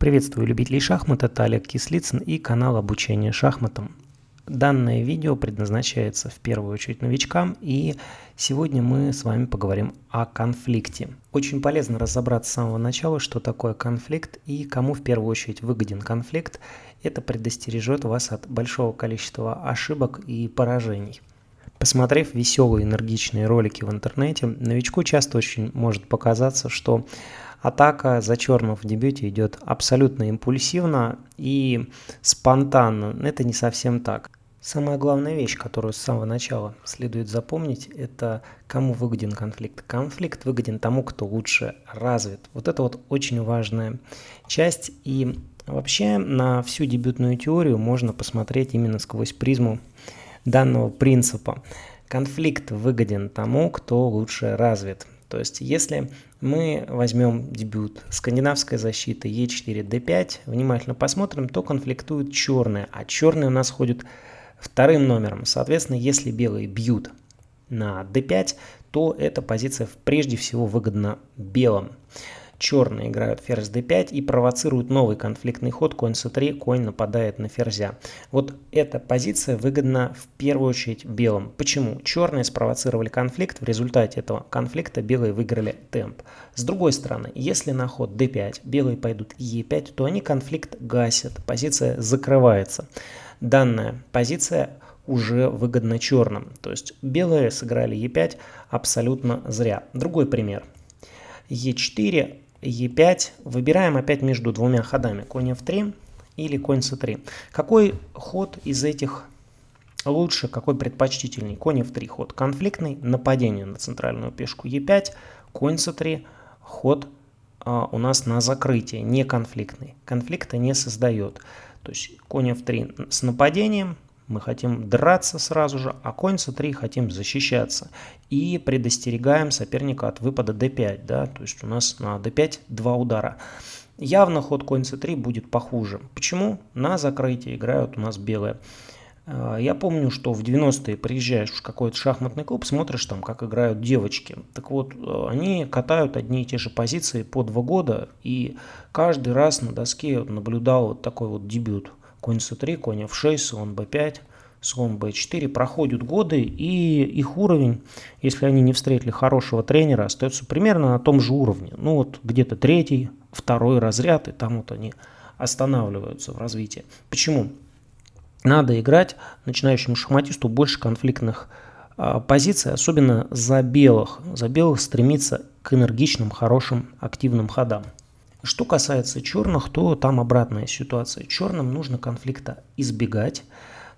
Приветствую любителей шахмат, это Олег Кислицын и канал обучения шахматам. Данное видео предназначается в первую очередь новичкам, и сегодня мы с вами поговорим о конфликте. Очень полезно разобраться с самого начала, что такое конфликт и кому в первую очередь выгоден конфликт. Это предостережет вас от большого количества ошибок и поражений. Посмотрев веселые энергичные ролики в интернете, новичку часто очень может показаться, что атака за черного в дебюте идет абсолютно импульсивно и спонтанно. Это не совсем так. Самая главная вещь, которую с самого начала следует запомнить, это кому выгоден конфликт. Конфликт выгоден тому, кто лучше развит. Вот это вот очень важная часть. И вообще на всю дебютную теорию можно посмотреть именно сквозь призму данного принципа. Конфликт выгоден тому, кто лучше развит. То есть, если мы возьмем дебют скандинавской защиты Е4, Д5, внимательно посмотрим, то конфликтуют черные, а черные у нас ходят вторым номером. Соответственно, если белые бьют на D5, то эта позиция прежде всего выгодна белым. Черные играют ферзь d5 и провоцируют новый конфликтный ход, конь c3, конь нападает на ферзя. Вот эта позиция выгодна в первую очередь белым. Почему? Черные спровоцировали конфликт, в результате этого конфликта белые выиграли темп. С другой стороны, если на ход d5 белые пойдут e5, то они конфликт гасят, позиция закрывается. Данная позиция уже выгодна черным, то есть белые сыграли e5 абсолютно зря. Другой пример. e4, e5. Выбираем опять между двумя ходами. Конь f3 или конь c3. Какой ход из этих лучше, какой предпочтительней? Конь f3 ход конфликтный, нападение на центральную пешку e5. Конь c3 ход у нас на закрытие, не конфликтный. Конфликта не создает. То есть конь f3 с нападением. Мы хотим драться сразу же, а конь c3 хотим защищаться. И предостерегаем соперника от выпада d5. Да? То есть у нас на d5 два удара. Явно ход конь c3 будет похуже. Почему? На закрытие играют у нас белые. Я помню, что в 90-е приезжаешь в какой-то шахматный клуб, смотришь там, как играют девочки. Так вот, они катают одни и те же позиции по 2 года. И каждый раз на доске наблюдал вот такой вот дебют. Конь c3, конь f6, слон b5, слон b4. Проходят годы, и их уровень, если они не встретили хорошего тренера, остается примерно на том же уровне. Ну вот где-то третий, второй разряд, и там вот они останавливаются в развитии. Почему? Надо играть начинающему шахматисту больше конфликтных позиций, особенно за белых. За белых стремиться к энергичным, хорошим, активным ходам. Что касается черных, то там обратная ситуация. Черным нужно конфликта избегать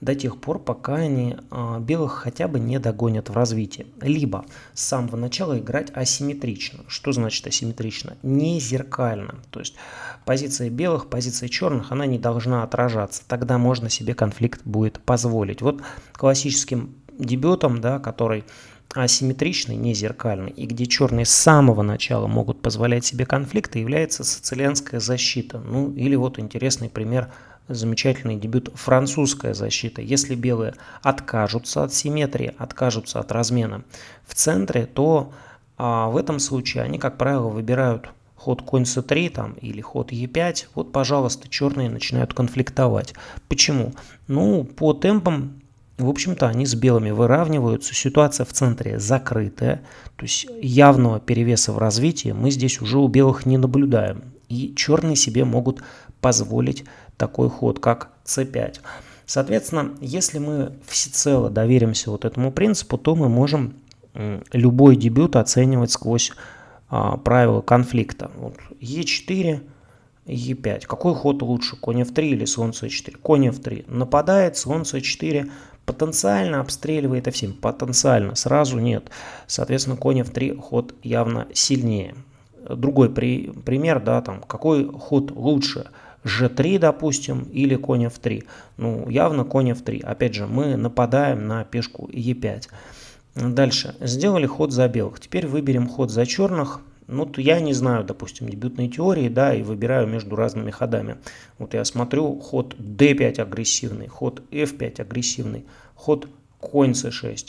до тех пор, пока они белых хотя бы не догонят в развитии. Либо с самого начала играть асимметрично. Что значит асимметрично? Не зеркально. То есть позиция белых, позиция черных, она не должна отражаться. Тогда можно себе конфликт будет позволить. Вот классическим дебютом, да, который асимметричный, не зеркальный, и где черные с самого начала могут позволять себе конфликты, является сицилианская защита. Ну или вот интересный пример, замечательный дебют французская защита. Если белые откажутся от симметрии, откажутся от размена в центре, то в этом случае они, как правило, выбирают ход конь c3 там, или ход e5. Вот, пожалуйста, черные начинают конфликтовать. Почему? Ну, по темпам, в общем-то, они с белыми выравниваются. Ситуация в центре закрытая. То есть явного перевеса в развитии мы здесь уже у белых не наблюдаем. И черные себе могут позволить такой ход, как c5. Соответственно, если мы всецело доверимся вот этому принципу, то мы можем любой дебют оценивать сквозь правила конфликта. Вот e4, e5. Какой ход лучше? Конь f3 или слон c4? Конь f3 нападает, слон c4 потенциально обстреливает f7. Потенциально, сразу нет. Соответственно, конь f3 ход явно сильнее. Другой пример, да, там, какой ход лучше? g3, допустим, или конь f3. Ну, явно конь f3. Опять же, мы нападаем на пешку e5. Дальше. Сделали ход за белых. Теперь выберем ход за черных. Ну, я не знаю, допустим, дебютной теории, да, и выбираю между разными ходами. Вот я смотрю, ход d5 агрессивный, ход f5 агрессивный, ход конь c6.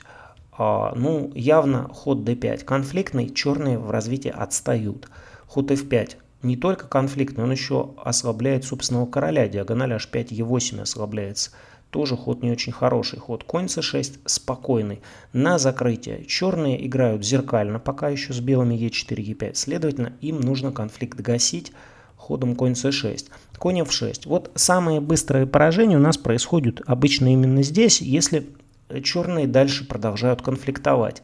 Ну, явно ход d5 конфликтный, черные в развитии отстают. Ход f5 не только конфликтный, он еще ослабляет собственного короля. Диагональ h5, e8 ослабляется. Тоже ход не очень хороший. Ход конь c6 спокойный. На закрытие черные играют зеркально, пока еще с белыми e4, e5. Следовательно, им нужно конфликт гасить ходом конь c6. Конь f6. Вот самые быстрые поражения у нас происходят обычно именно здесь, если черные дальше продолжают конфликтовать.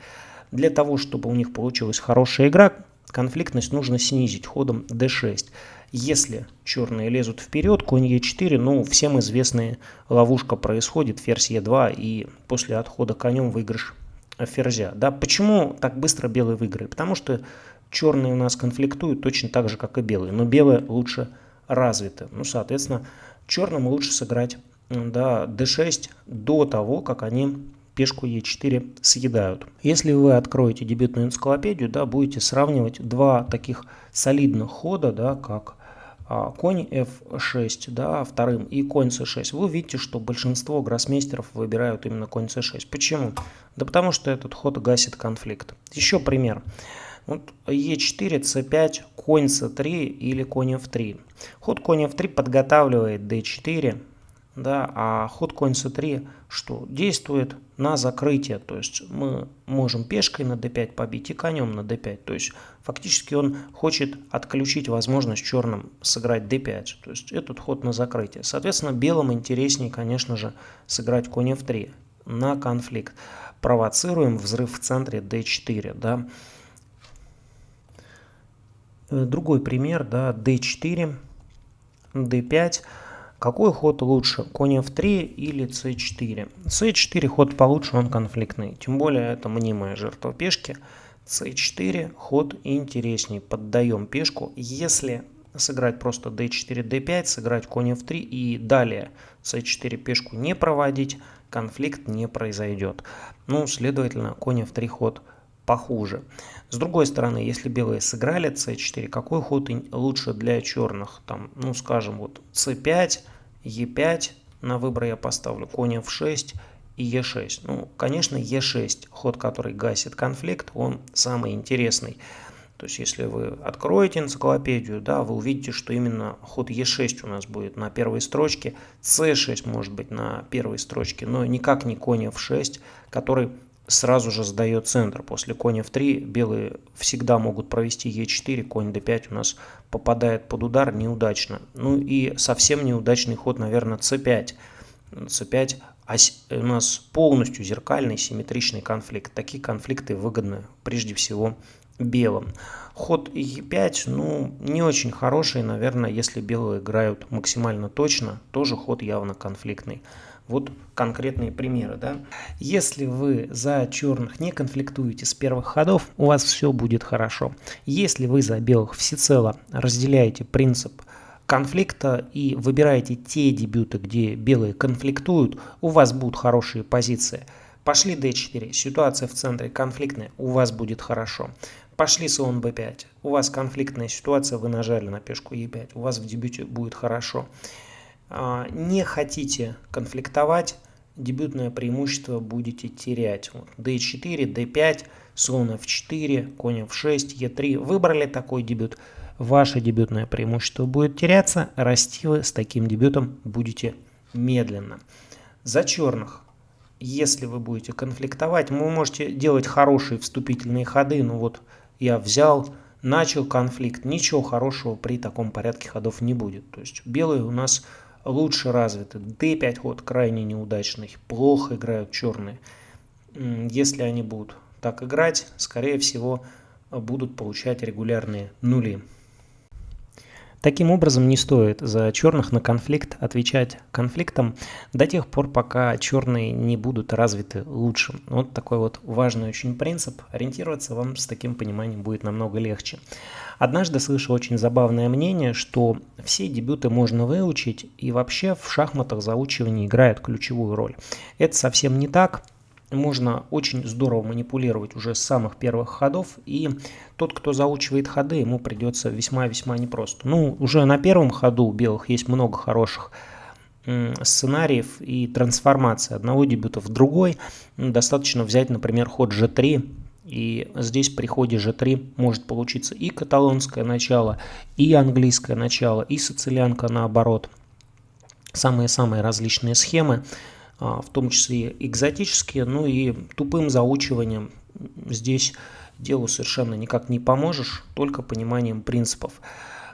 Для того, чтобы у них получилась хорошая игра, конфликтность нужно снизить ходом d6. Если черные лезут вперед, конь e4, ну, всем известная ловушка происходит, ферзь e2 и после отхода конем выигрыш ферзя. Да, почему так быстро белые выиграли? Потому что черные у нас конфликтуют точно так же, как и белые, но белые лучше развиты. Ну, соответственно, черным лучше сыграть, да, d6 до того, как они пешку e4 съедают. Если вы откроете дебютную энциклопедию, да, будете сравнивать два таких солидных хода, да, как конь f6, да, вторым, и конь c6, вы увидите, что большинство гроссмейстеров выбирают именно конь c6. Почему? Да потому что этот ход гасит конфликт. Еще пример. Вот e4, c5, конь c3 или конь f3. Ход конь f3 подготавливает d4, да, а ход конь c3 что? Действует на закрытие, то есть мы можем пешкой на d5 побить и конем на d5, то есть фактически он хочет отключить возможность черным сыграть d5, то есть этот ход на закрытие. Соответственно, белым интереснее, конечно же, сыграть конь f3 на конфликт. Провоцируем взрыв в центре d4, да. Другой пример, да, d4, d5. Какой ход лучше, конь f3 или c4? c4 ход получше, он конфликтный, тем более это мнимая жертва пешки. c4 ход интересней, поддаем пешку. Если сыграть просто d4, d5, сыграть конь f3 и далее c4 пешку не проводить, конфликт не произойдет. Ну, следовательно, конь f3 ход похуже. С другой стороны, если белые сыграли c4, какой ход лучше для черных? Там, ну, скажем, вот c5, e5, на выбор я поставлю конь f6 и e6. Ну, конечно, e6, ход, который гасит конфликт, он самый интересный. То есть, если вы откроете энциклопедию, да, вы увидите, что именно ход e6 у нас будет на первой строчке, c6 может быть на первой строчке, но никак не конь f6, который сразу же сдает центр. После конь f3 белые всегда могут провести e4, конь d5 у нас попадает под удар неудачно. Ну и совсем неудачный ход, наверное, c5. c5 у нас полностью зеркальный симметричный конфликт. Такие конфликты выгодны прежде всего белым. Ход e5, ну, не очень хороший, наверное, если белые играют максимально точно, тоже ход явно конфликтный. Вот конкретные примеры, да. Если вы за черных не конфликтуете с первых ходов, у вас все будет хорошо. Если вы за белых всецело разделяете принцип конфликта и выбираете те дебюты, где белые конфликтуют, у вас будут хорошие позиции. Пошли d4, ситуация в центре конфликтная, у вас будет хорошо. Пошли слон b5, у вас конфликтная ситуация, вы нажали на пешку e5, у вас в дебюте будет хорошо. Не хотите конфликтовать, дебютное преимущество будете терять. Вот, d4, d5, слон f4, конь f6, e3. Выбрали такой дебют, ваше дебютное преимущество будет теряться, расти вы с таким дебютом будете медленно. За черных, если вы будете конфликтовать, вы можете делать хорошие вступительные ходы, но вот я взял, начал конфликт, ничего хорошего при таком порядке ходов не будет. То есть белые у нас лучше развиты. d5 ход крайне неудачный, плохо играют черные. Если они будут так играть, скорее всего, будут получать регулярные нули. Таким образом, не стоит за черных на конфликт отвечать конфликтом до тех пор, пока черные не будут развиты лучше. Вот такой вот важный очень принцип. Ориентироваться вам с таким пониманием будет намного легче. Однажды слышал очень забавное мнение, что все дебюты можно выучить, и вообще в шахматах заучивание играет ключевую роль. Это совсем не так. Можно очень здорово манипулировать уже с самых первых ходов, и тот, кто заучивает ходы, ему придется весьма-весьма непросто. Ну, уже на первом ходу у белых есть много хороших сценариев и трансформации одного дебюта в другой. Достаточно взять, например, ход g3, И здесь при ходе g3 может получиться и каталонское начало, и английское начало, и сицилианка наоборот. Самые-самые различные схемы, в том числе и экзотические, ну и тупым заучиванием здесь делу совершенно никак не поможешь, только пониманием принципов.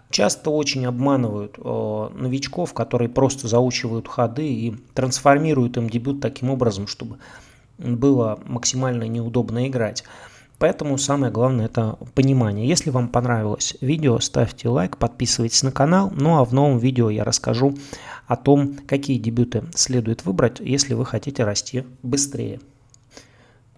Часто очень обманывают новичков, которые просто заучивают ходы и трансформируют им дебют таким образом, чтобы было максимально неудобно играть. Поэтому самое главное — это понимание. Если вам понравилось видео, ставьте лайк, подписывайтесь на канал. Ну а в новом видео я расскажу о том, какие дебюты следует выбрать, если вы хотите расти быстрее.